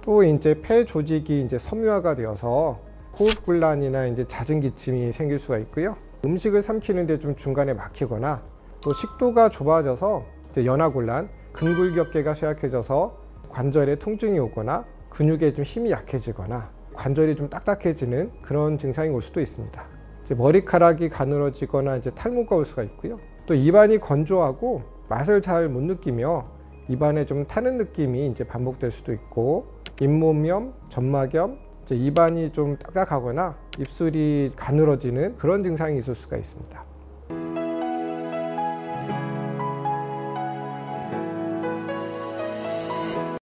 또 이제 폐 조직이 이제 섬유화가 되어서 호흡곤란이나 이제 잦은 기침이 생길 수가 있고요. 음식을 삼키는데 좀 중간에 막히거나 또 식도가 좁아져서 이제 연화곤란, 근골격계가 쇠약해져서 관절에 통증이 오거나 근육에 좀 힘이 약해지거나 관절이 좀 딱딱해지는 그런 증상이 올 수도 있습니다. 이제 머리카락이 가늘어지거나 이제 탈모가 올 수가 있고요. 또 입안이 건조하고 맛을 잘 못 느끼며 입안에 좀 타는 느낌이 이제 반복될 수도 있고, 잇몸염, 점막염, 이제 입안이 좀 딱딱하거나 입술이 가늘어지는 그런 증상이 있을 수가 있습니다.